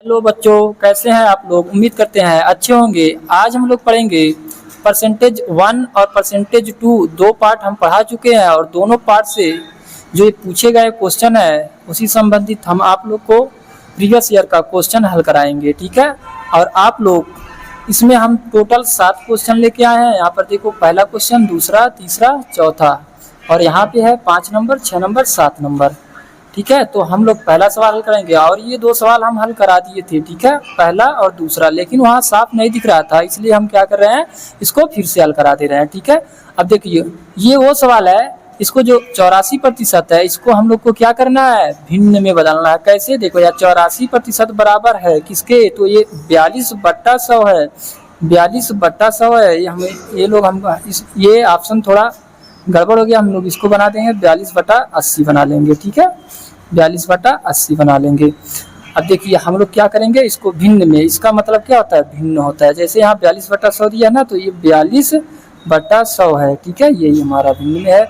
Hello बच्चों, कैसे हैं आप लोग। उम्मीद करते हैं अच्छे होंगे। आज हम लोग पढ़ेंगे परसेंटेज 1 और परसेंटेज 2। दो पार्ट हम पढ़ा चुके हैं और दोनों पार्ट से जो ये पूछे गए क्वेश्चन है उसी संबंधित हम आप लोग को प्रीवियस ईयर का क्वेश्चन हल कराएंगे। ठीक है, और आप लोग इसमें हम टोटल 7 क्वेश्चन लेके आए हैं। यहाँ पर देखो, पहला क्वेश्चन, दूसरा, तीसरा, चौथा, और यहाँ पे है 5 नंबर, 6 नंबर, 7 नंबर। ठीक है, तो हम लोग पहला सवाल हल करेंगे और ये 2 सवाल हम हल करा दिए थे। ठीक है, पहला और दूसरा, लेकिन वहाँ साफ नहीं दिख रहा था, इसलिए हम क्या कर रहे हैं, इसको फिर से हल करा दे रहे हैं। ठीक है, अब देखिए, ये वो सवाल है, इसको जो 84% है, इसको हम लोग को क्या करना है, भिन्न में बदलना है। कैसे, देखो यार, 84% बराबर है किसके, तो ये 42/100 है। 42/100 है। ये हमें ये लोग हम ये ऑप्शन थोड़ा गड़बड़ हो गया, हम लोग इसको बना देंगे 42/80 बना लेंगे। ठीक है, 42/80 बना लेंगे। अब देखिए, हम लोग क्या करेंगे, इसको भिन्न में, इसका मतलब क्या होता है, भिन्न होता है। जैसे यहाँ 42/100 दिया ना, तो ये 42/100 है। ठीक है, यही हमारा भिन्न में है।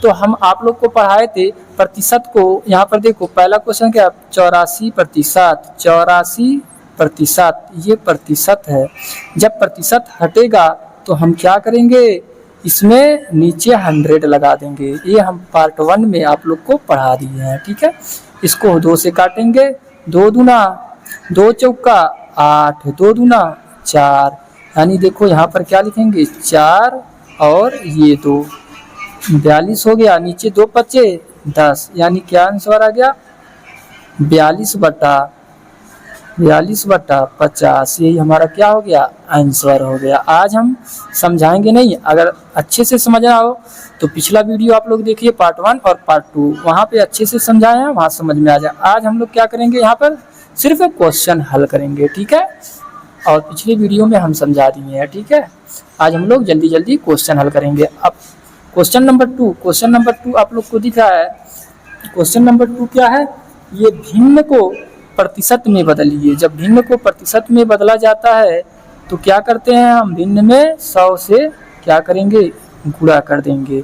तो हम आप लोग को पढ़ाए थे प्रतिशत को। यहाँ पर देखो, पहला क्वेश्चन क्या, 84%। 84%, ये प्रतिशत है। जब प्रतिशत हटेगा तो हम क्या करेंगे, इसमें नीचे 100 लगा देंगे। ये हम पार्ट 1 में आप लोग को पढ़ा दिए हैं। ठीक है, इसको 2 से काटेंगे, 2 दूना 2 चौका 8, 2 दूना 4, यानी देखो यहाँ पर क्या लिखेंगे, 4 और ये 2, 42 हो गया। नीचे 2 बचे 10, यानी क्या आंसर आ गया, 42/50। यही हमारा क्या हो गया, आंसर हो गया। आज हम समझाएंगे नहीं, अगर अच्छे से समझना हो तो पिछला वीडियो आप लोग देखिए, पार्ट 1 और पार्ट 2, वहाँ पे अच्छे से समझाए हैं, वहाँ समझ में आ जाए। आज हम लोग क्या करेंगे, यहाँ पर सिर्फ क्वेश्चन हल करेंगे। ठीक है, और पिछले वीडियो में हम समझा दिए हैं। ठीक है, आज हम लोग जल्दी जल्दी क्वेश्चन हल करेंगे। अब क्वेश्चन नंबर 2 आप लोग को दिख रहा है। क्वेश्चन नंबर 2 क्या है, ये भिन्न को प्रतिशत में बदलिए। जब भिन्न को प्रतिशत में बदला जाता है तो क्या करते हैं, हम भिन्न में 100 से क्या करेंगे, गुणा कर देंगे।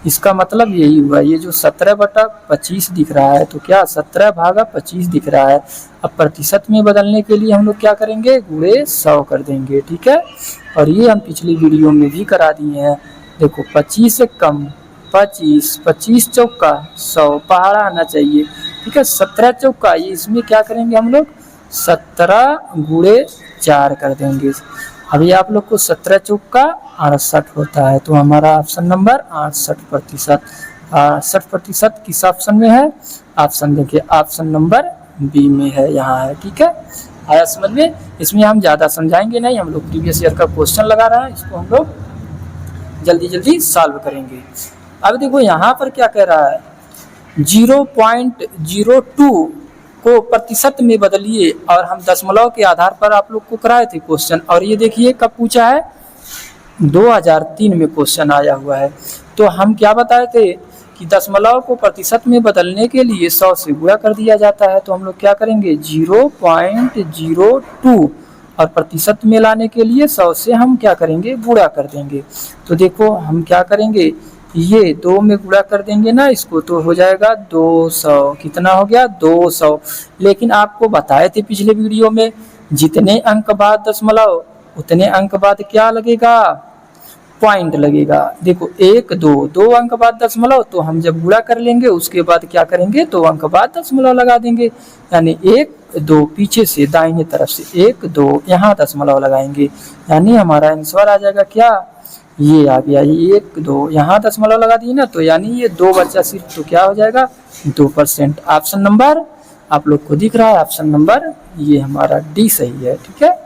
इसका मतलब यही हुआ, ये जो 17/25 दिख रहा है, तो क्या 17/25 दिख रहा है। अब प्रतिशत में बदलने के लिए हम लोग क्या करेंगे, गुणे 100 कर देंगे। ठीक है, और ये हम पिछली वीडियो में भी करा दिए हैं। देखो, 25 से कम 25, 25 चौका 100, पहाड़ा आना चाहिए। ठीक है, 17 चौका, ये इसमें क्या करेंगे हम लोग, 17 गुणे 4 कर देंगे। अभी आप लोग को 17 चौका 68 होता है, तो हमारा ऑप्शन नंबर 68%। 68% किस ऑप्शन में है, ऑप्शन देखिए, ऑप्शन नंबर बी में है, यहाँ है। ठीक है, आया समझ में। इसमें हम ज़्यादा समझाएंगे नहीं, हम लोग प्रीवियस ईयर का क्वेश्चन लगा रहे हैं, इसको हम लोग जल्दी जल्दी सॉल्व करेंगे। अब देखो, यहाँ पर क्या कह रहा है, 0.02 को प्रतिशत में बदलिए, और हम दशमलव के आधार पर आप लोग को कराए थे क्वेश्चन। और ये देखिए कब पूछा है, 2003 में क्वेश्चन आया हुआ है। तो हम क्या बताए थे कि दशमलव को प्रतिशत में बदलने के लिए 100 से गुणा कर दिया जाता है। तो हम लोग क्या करेंगे, 0.02, और प्रतिशत में लाने के लिए 100 से हम क्या करेंगे, गुणा कर देंगे। तो देखो हम क्या करेंगे, ये 2 में गुणा कर देंगे ना इसको, तो हो जाएगा 200। कितना हो गया, 200। लेकिन आपको बताए थे पिछले वीडियो में, जितने अंक बाद दशमलव उतने अंक बाद क्या लगेगा, पॉइंट लगेगा। देखो 1 2 अंक बाद दशमलव, तो हम जब गुणा कर लेंगे उसके बाद क्या करेंगे, 2 अंक बाद दशमलव लगा देंगे। यानी 1 2 पीछे से दाहिने तरफ से 1 2, यहाँ दशमलव लगाएंगे, यानी हमारा आंसर आ जाएगा क्या, ये आ गया। ये 1 2 यहाँ दशमलव लगा दिए ना, तो यानी ये 2 बचा सिर्फ, तो क्या हो जाएगा, 2%। ऑप्शन नंबर आप लोग को दिख रहा है, ऑप्शन नंबर ये हमारा डी सही है। ठीक है,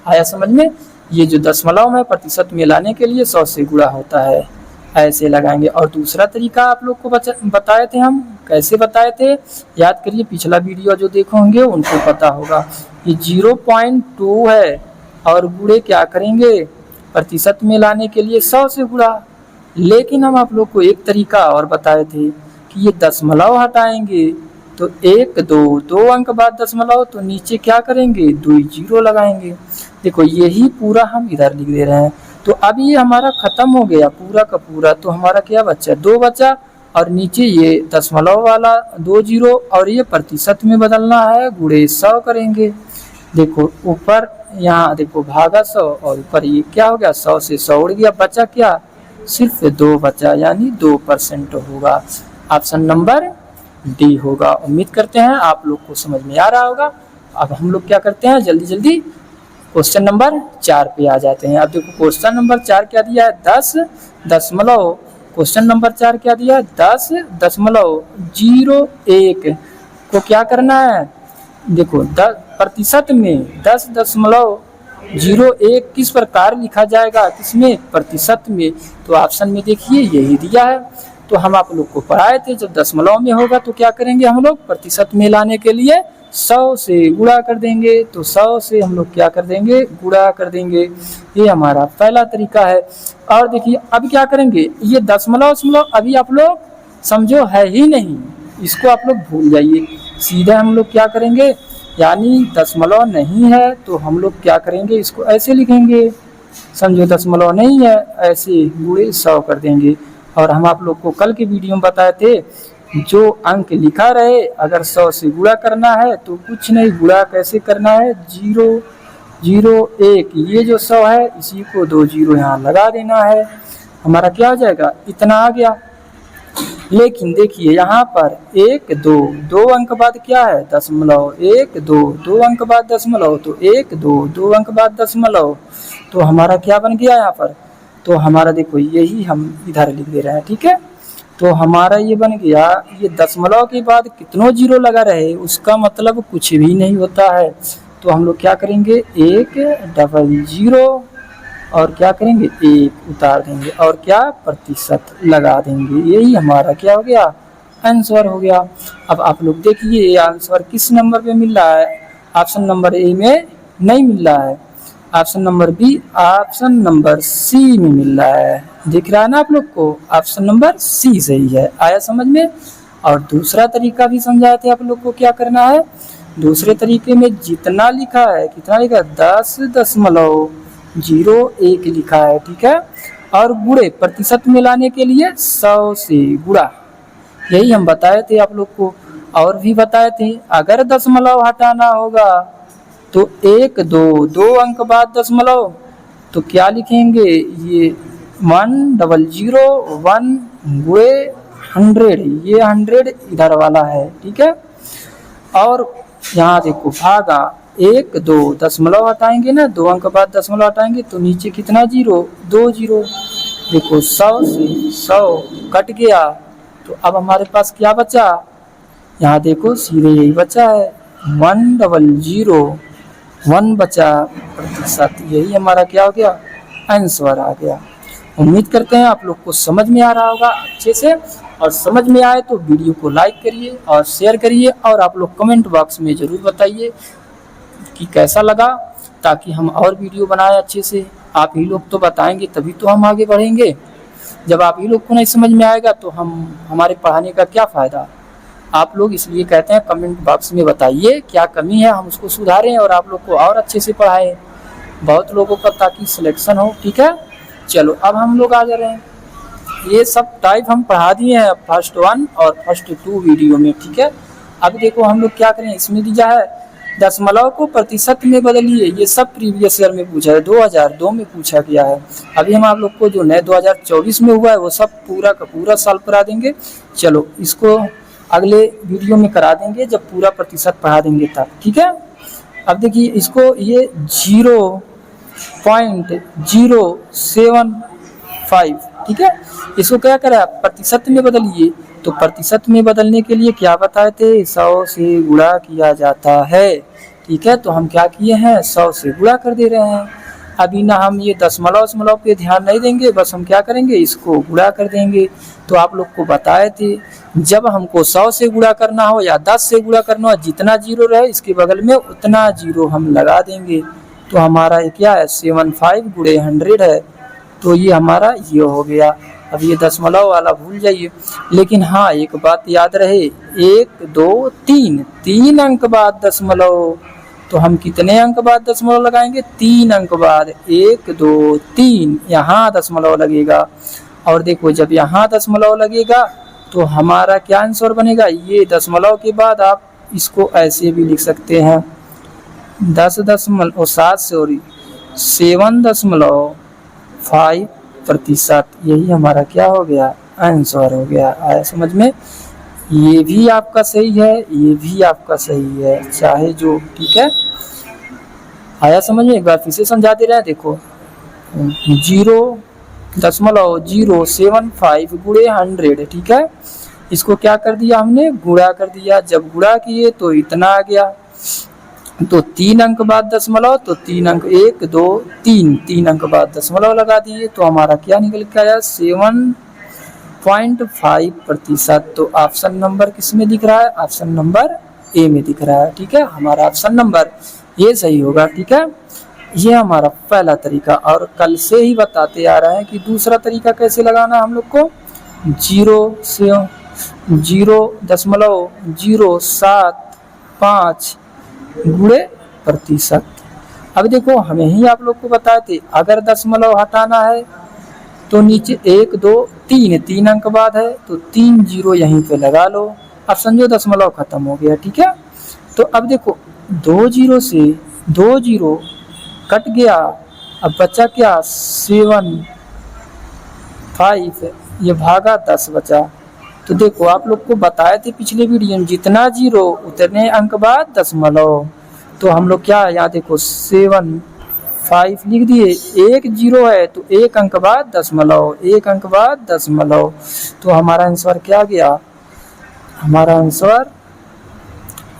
आया समझ में। ये जो दशमलव में प्रतिशत में लाने के लिए 100 से गुणा होता है, ऐसे लगाएंगे। और दूसरा तरीका आप लोग को बताए थे हम, कैसे बताए थे, याद करिए, पिछला वीडियो जो देखो होंगे उनको पता होगा। ये 0.2 है, और गुणे क्या करेंगे, प्रतिशत में लाने के लिए 100 से गुणा। लेकिन हम आप लोग को एक तरीका और बताए थे कि ये दशमलव हटाएंगे, तो 1 2 अंक बाद दशमलव, तो नीचे क्या करेंगे, 2 0 लगाएंगे। देखो यही पूरा हम इधर लिख दे रहे हैं। तो अब ये हमारा खत्म हो गया पूरा का पूरा, तो हमारा क्या बचा, 2 बचा, और नीचे ये दशमलव वाला 2 0, और ये प्रतिशत में बदलना है, गुणे 100 करेंगे। देखो ऊपर यहाँ देखो भागा 100 और ऊपर ये क्या हो गया 100 से 100 उड़ गया, बचा क्या सिर्फ 2 बचा, यानी 2% होगा। ऑप्शन नंबर डी होगा। उम्मीद करते हैं आप लोग को समझ में आ रहा होगा। अब हम लोग क्या करते हैं जल्दी जल्दी क्वेश्चन नंबर 4 पे आ जाते हैं। अब देखो क्वेश्चन नंबर 4 क्या दिया है 10.01। क्वेश्चन नंबर 4 क्या दिया है 10.01 को क्या करना है, देखो 10% में 10.01 किस प्रकार लिखा जाएगा, किसमें प्रतिशत में। तो ऑप्शन में देखिए यही दिया है। तो हम आप लोग को पढ़ाए थे जब दशमलव में होगा तो क्या करेंगे हम लोग प्रतिशत में लाने के लिए 100 से गुणा कर देंगे। तो 100 से हम लोग क्या कर देंगे गुणा कर देंगे, ये हमारा पहला तरीका है। और देखिए अब क्या करेंगे, ये दशमलव अभी आप लोग समझो है ही नहीं, इसको आप लोग भूल जाइए। सीधे हम लोग क्या करेंगे, यानी दशमलव नहीं है तो हम लोग क्या करेंगे इसको ऐसे लिखेंगे, समझो दशमलव नहीं है ऐसे गुणे 100 कर देंगे। और हम आप लोग को कल के वीडियो में बताए थे जो अंक लिखा रहे अगर 100 से गुणा करना है तो कुछ नहीं, गुणा कैसे करना है 0.01 ये जो 100 है इसी को 2 0 यहाँ लगा देना है, हमारा क्या हो जाएगा इतना आ गया। लेकिन देखिए यहाँ पर 1 2 अंक बाद क्या है दशमलव, 1 2 अंक बाद दशमलव, तो 1 2 अंक बाद दशमलव, तो हमारा क्या बन गया यहाँ पर, तो हमारा देखो यही हम इधर लिख दे रहे हैं, ठीक है। तो हमारा ये बन गया, ये दशमलव के बाद कितनों जीरो लगा रहे उसका मतलब कुछ भी नहीं होता है। तो हम लोग क्या करेंगे 100 और क्या करेंगे 1 उतार देंगे और क्या प्रतिशत लगा देंगे, यही हमारा क्या हो गया आंसर हो गया। अब आप लोग देखिए ये आंसर किस नंबर पे मिल रहा है, ऑप्शन नंबर ए में नहीं मिल रहा है, option number B, option number C में मिल रहा है। दिख रहा है ना आप लोग को, ऑप्शन नंबर सी सही है। आया समझ में। और दूसरा तरीका भी समझाए थे आप लोग को क्या करना है, दूसरे तरीके में जितना लिखा है कितना लिखा है 10.01 लिखा है, ठीक है। और गुणे प्रतिशत में लाने के लिए 100 से गुणा, यही हम बताए थे आप लोग को। और भी बताए थे अगर दशमलव हटाना होगा तो 1 2 अंक बाद दशमलव, तो क्या लिखेंगे ये 100 गुणे 100, ये 100 इधर वाला है, ठीक है। और यहाँ देखो भागा 1 2 दशमलव हटाएंगे ना, 2 अंक बाद दशमलव हटाएंगे तो नीचे कितना जीरो 2 जीरो, देखो 100 से 100 कट गया। तो अब हमारे पास क्या बचा, यहाँ देखो सीधे यही बचा है 100 बचा प्रतिशत, यही हमारा क्या हो गया आंसर आ गया। उम्मीद करते हैं आप लोग को समझ में आ रहा होगा अच्छे से। और समझ में आए तो वीडियो को लाइक करिए और शेयर करिए और आप लोग कमेंट बॉक्स में ज़रूर बताइए कि कैसा लगा, ताकि हम और वीडियो बनाए अच्छे से। आप ही लोग तो बताएंगे तभी तो हम आगे बढ़ेंगे, जब आप ही लोग को नहीं समझ में आएगा तो हमारे पढ़ाने का क्या फ़ायदा। आप लोग इसलिए कहते हैं कमेंट बॉक्स में बताइए क्या कमी है, हम उसको सुधारें और आप लोग को और अच्छे से पढ़ाएं, बहुत लोगों का ताकि सिलेक्शन हो, ठीक है। चलो अब हम लोग आ जा रहे हैं, ये सब टाइप हम पढ़ा दिए हैं फर्स्ट 1 और फर्स्ट 2 वीडियो में, ठीक है। अब देखो हम लोग क्या करें, इसमें दिया है दशमलव को प्रतिशत में बदलिए, ये सब प्रीवियस ईयर में पूछा है, 2002 में पूछा गया है। अभी हम आप लोग को जो नए 2024 में हुआ है वो सब पूरा का पूरा साल पढ़ा देंगे। चलो इसको अगले वीडियो में करा देंगे जब पूरा प्रतिशत पढ़ा देंगे तब, ठीक है। अब देखिए इसको ये 0.075, ठीक है, इसको क्या करा प्रतिशत में बदलिए। तो प्रतिशत में बदलने के लिए क्या बताए थे 100 से गुणा किया जाता है, ठीक है। तो हम क्या किए हैं 100 से गुणा कर दे रहे हैं। अभी ना हम ये दशमलव पे ध्यान नहीं देंगे, बस हम क्या करेंगे इसको गुणा कर देंगे। तो आप लोग को बताए थे जब हमको 100 से गुणा करना हो या 10 से गुणा करना हो, जितना जीरो रहे इसके बगल में उतना जीरो हम लगा देंगे। तो हमारा क्या है 75 गुणे 100 है, तो ये हमारा ये हो गया। अब ये दशमलव वाला भूल जाइए, लेकिन हाँ एक बात याद रहे 1 2 3 अंक बाद दशमलव, तो हम कितने अंक बाद दशमलव लगाएंगे 3 अंक बाद, 1 2 3 यहाँ दशमलव लगेगा। और देखो जब यहाँ दशमलव लगेगा तो हमारा क्या आंसर बनेगा, ये दशमलव के बाद आप इसको ऐसे भी लिख सकते हैं 7.5%, यही हमारा क्या हो गया, आंसर हो गया। आया समझ में? ये भी आपका सही है, ये भी आपका सही है, चाहे जो, ठीक है। आया समझ में? एक बार फिर से समझा दे रहा है, देखो 0.075 गुणे 100, ठीक है। इसको क्या कर दिया हमने, गुणा कर दिया। जब गुणा किए तो इतना आ गया, तो 3 अंक बाद दशमलव, तो 3 अंक 1 2 3 अंक बाद दशमलव लगा दिए, तो हमारा क्या निकल के आया, 7.5%। तो ऑप्शन नंबर किस में दिख रहा है, ऑप्शन नंबर ए में दिख रहा है, ठीक है। हमारा ऑप्शन नंबर ये सही होगा, ठीक है। ये हमारा पहला तरीका, और कल से ही बताते आ रहे हैं कि दूसरा तरीका कैसे लगाना हम लोग को, 0.075 गुणे प्रतिशत। अब देखो हमें ही आप लोग को बताए थे, अगर दशमलव हटाना है तो नीचे 1 2 3 अंक बाद है, तो 3 0 यहीं पे लगा लो। अब समझो दशमलव खत्म हो गया, ठीक है। तो अब देखो 2 0 से 2 0 कट गया, अब बचा क्या, 7.5, ये भागा 10 बचा। तो देखो आप लोग को बताए थे पिछले वीडियो में, जितना 0 उतने अंक बाद दशमलव। तो हम लोग क्या, यहाँ देखो 7.5 लिख दिए, 1 0 है तो 1 अंक बाद दशमलव, 1 अंक बाद दशमलव। तो हमारा आंसर क्या गया, हमारा आंसर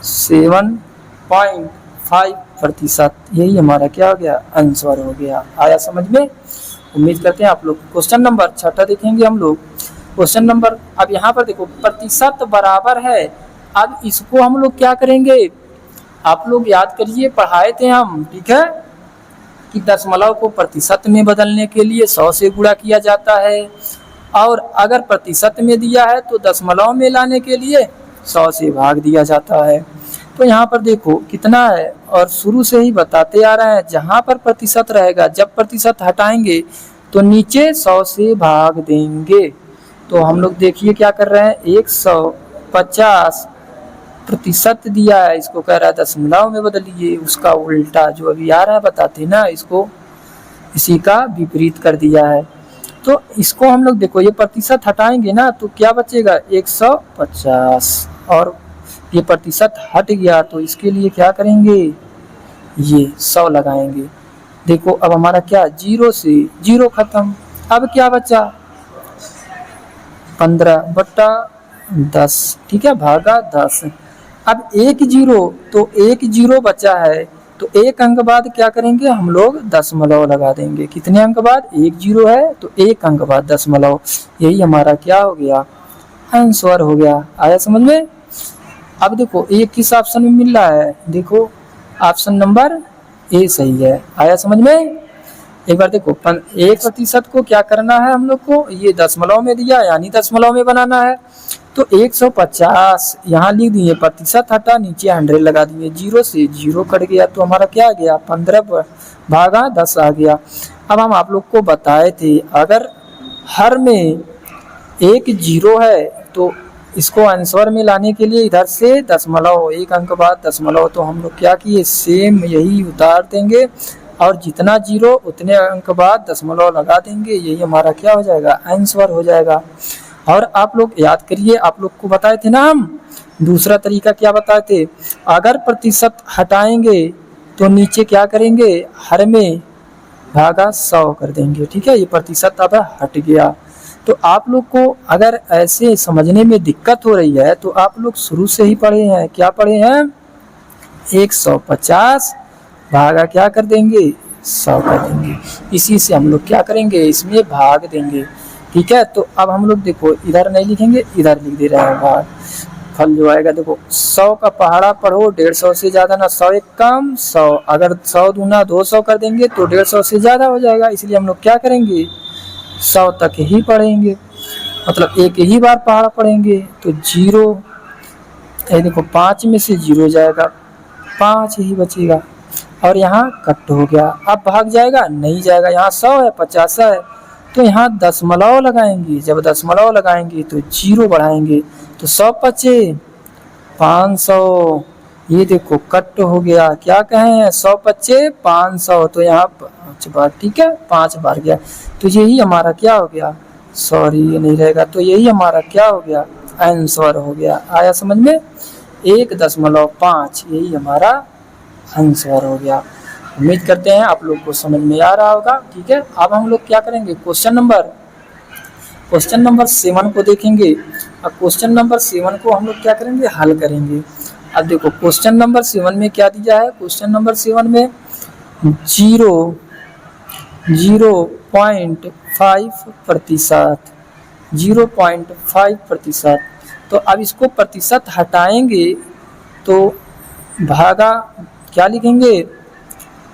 7.5%, यही हमारा क्या हो गया, आंसर हो गया। आया समझ में? उम्मीद करते हैं आप लोग। क्वेश्चन नंबर 6 देखेंगे हम लोग। क्वेश्चन नंबर, अब यहाँ पर देखो प्रतिशत बराबर है, अब इसको हम लोग क्या करेंगे, आप लोग याद करिए, पढ़ाए थे हम, ठीक है, कि दशमलव को प्रतिशत में बदलने के लिए 100 से गुणा किया जाता है, और अगर प्रतिशत में दिया है तो दशमलव में लाने के लिए 100 से भाग दिया जाता है। तो यहाँ पर देखो कितना है, और शुरू से ही बताते आ रहे हैं, जहाँ पर प्रतिशत रहेगा, जब प्रतिशत हटाएंगे तो नीचे 100 से भाग देंगे। तो हम लोग देखिए क्या कर रहे हैं, 150% दिया है, इसको कह रहा है दशमलव में बदलिए, उसका उल्टा जो अभी आ रहा है बताते ना, इसको इसी का विपरीत कर दिया है। तो इसको हम लोग देखो, ये प्रतिशत हटाएंगे ना तो क्या बचेगा, 150, और ये प्रतिशत हट गया तो इसके लिए क्या करेंगे, ये 100 लगाएंगे। देखो अब हमारा क्या, 0 से 0 खत्म, अब क्या बचा, 15/10, ठीक है, भागा 10। अब 1 0, तो 1 0 बचा है, तो 1 अंक बाद क्या करेंगे हम लोग, दशमलव लगा देंगे। कितने अंक बाद, 1 0 है तो 1 अंक बाद दशमलव, यही हमारा क्या हो गया, आंसर हो गया। आया समझ में? अब देखो ये किस ऑप्शन में मिल रहा है, देखो ऑप्शन नंबर ए सही है। आया समझ में? एक बार देखो 1% को क्या करना है हम लोग को, ये दशमलव में दिया यानी दशमलव में बनाना है, तो 150 यहाँ लिख दिए, प्रतिशत हटा नीचे 100 लगा दिए, 0 से 0 कट गया, तो हमारा क्या आ गया, 15/10 आ गया। अब हम आप लोग को बताए थे, अगर हर में 1 0 है तो इसको आंसर में लाने के लिए इधर से दशमलव, 1 अंक बाद दशमलव, तो हम लोग क्या किए, सेम यही उतार देंगे, और जितना 0 उतने अंक बाद दशमलव लगा देंगे, यही हमारा क्या हो जाएगा, आंसर हो जाएगा। और आप लोग याद करिए, आप लोग को बताए थे ना हम, दूसरा तरीका क्या बताए थे, अगर प्रतिशत हटाएंगे तो नीचे क्या करेंगे, हर में भागा 100 कर देंगे, ठीक है। ये प्रतिशत अब हट गया। तो आप लोग को अगर ऐसे समझने में दिक्कत हो रही है तो आप लोग शुरू से ही पढ़े हैं, क्या पढ़े हैं, 150 भागा क्या कर देंगे, 100 कर देंगे, इसी से हम लोग क्या करेंगे, इसमें भाग देंगे, ठीक है। तो अब हम लोग देखो इधर नहीं लिखेंगे, इधर लिख दे रहे हैं भाग, फल जो आएगा देखो 100 का पहाड़ा पढ़ो, 150 से ज़्यादा ना, 100 एक कम 100, अगर 100 दूना 200 कर देंगे तो 150 से ज़्यादा हो जाएगा, इसलिए हम लोग क्या करेंगे, 100 तक ही पढ़ेंगे, मतलब एक ही बार पहाड़ा पढ़ेंगे। तो 0, ये देखो 5 में से 0 जाएगा, 5 ही बचेगा, और यहाँ कट हो गया, अब भाग जाएगा, नहीं जाएगा, यहाँ 100 है 50 है, तो यहाँ दशमलव लगाएंगे, जब दशमलव लगाएंगे तो 0 बढ़ाएंगे, तो 100 बचे 500, ये देखो कट हो गया, क्या कहें 100 पच्चे 500, तो यहाँ 5 बार, ठीक है 5 बार गया, तो यही हमारा क्या हो गया, सॉरी ये नहीं रहेगा, तो यही हमारा क्या हो गया, आंसर हो गया। आया समझ में, 1.5 यही हमारा आंसर हो गया। उम्मीद करते हैं आप लोग को समझ में आ रहा होगा, ठीक है। अब हम लोग क्या करेंगे, क्वेश्चन नंबर 7 को देखेंगे। अब क्वेश्चन नंबर 7 को हम लोग क्या करेंगे, हल करेंगे। अब देखो क्वेश्चन नंबर 7 में क्या दिया है, क्वेश्चन नंबर 7 में 0.5%, तो अब इसको प्रतिशत हटाएंगे तो भागा क्या लिखेंगे,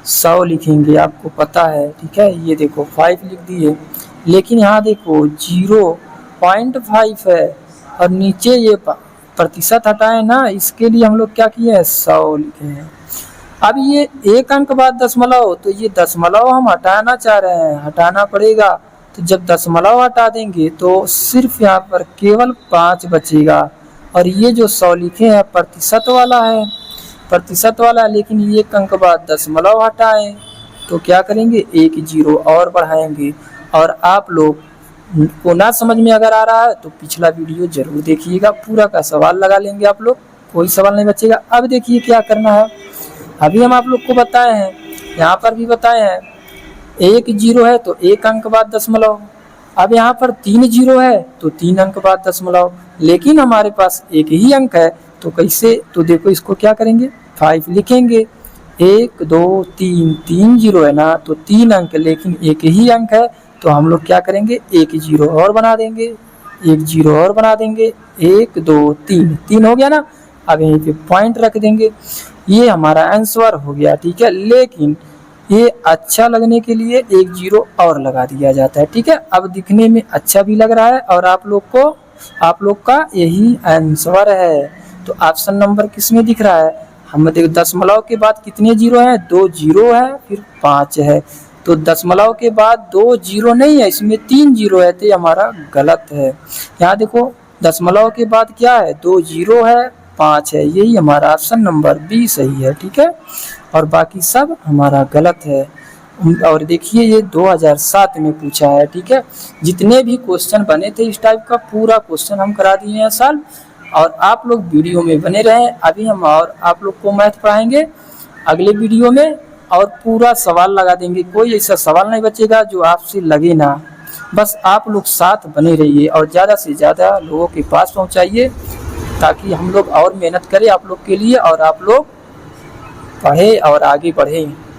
100 लिखेंगे, आपको पता है, ठीक है। ये देखो 5 लिख दिए, लेकिन यहाँ देखो 0.5 है और नीचे ये प्रतिशत हटाए ना, इसके लिए हम लोग क्या किए हैं, 100 लिखे हैं। अब ये एक अंक बाद दशमलव, तो ये दशमलव हम हटाना चाह रहे हैं, हटाना पड़ेगा, तो जब दशमलव हटा देंगे तो सिर्फ यहाँ पर केवल 5 बचेगा, और ये जो 100 लिखे हैं प्रतिशत वाला है, लेकिन ये एक अंक बाद दशमलव हटाएं तो क्या करेंगे, एक 0 और बढ़ाएंगे। और आप लोग को ना समझ में अगर आ रहा है तो पिछला वीडियो जरूर देखिएगा, पूरा का सवाल लगा लेंगे आप लोग, कोई सवाल नहीं बचेगा। अब देखिए क्या करना है, अभी हम आप लोग को बताए हैं, यहाँ पर भी बताए हैं, 1 0 है तो एक अंक बाद दशमलव, अब यहाँ पर 3 0 है तो 3 अंक बाद दशमलव, लेकिन हमारे पास एक ही अंक है, तो कैसे, तो देखो इसको क्या करेंगे, 5 लिखेंगे, 1 2 3, 3 0 है ना, तो 3 अंक, लेकिन एक ही अंक है, तो हम लोग क्या करेंगे, एक 0 और बना देंगे, 1 0 और बना देंगे, 1 2 3, 3 हो गया ना। अब यहीं पे पॉइंट रख देंगे, ये हमारा आंसर हो गया, ठीक है। लेकिन ये अच्छा लगने के लिए एक 0 और लगा दिया जाता है, ठीक है। अब दिखने में अच्छा भी लग रहा है और आप लोग का यही आंसर है। तो ऑप्शन नंबर किस में दिख रहा है, हम देखो दशमलव के बाद कितने 0 हैं, 2 0 है, फिर 5 है, तो दशमलव के बाद 2 0 नहीं है, इसमें 3 0 है, तो ये हमारा गलत है। यहाँ देखो दशमलव के बाद क्या है, 2 0 है, 5 है, यही हमारा ऑप्शन नंबर बी सही है, ठीक है, और बाकी सब हमारा गलत है। और देखिए ये 2007 में पूछा है, ठीक है। जितने भी क्वेश्चन बने थे इस टाइप का पूरा क्वेश्चन हम करा दिए हैं साल, और आप लोग वीडियो में बने रहें। अभी हम और आप लोग को मैथ पढ़ाएंगे अगले वीडियो में, और पूरा सवाल लगा देंगे, कोई ऐसा सवाल नहीं बचेगा जो आपसे लगे ना, बस आप लोग साथ बने रहिए और ज़्यादा से ज़्यादा लोगों के पास पहुंचाइए, ताकि हम लोग और मेहनत करें आप लोग के लिए, और आप लोग पढ़े और आगे बढ़ें।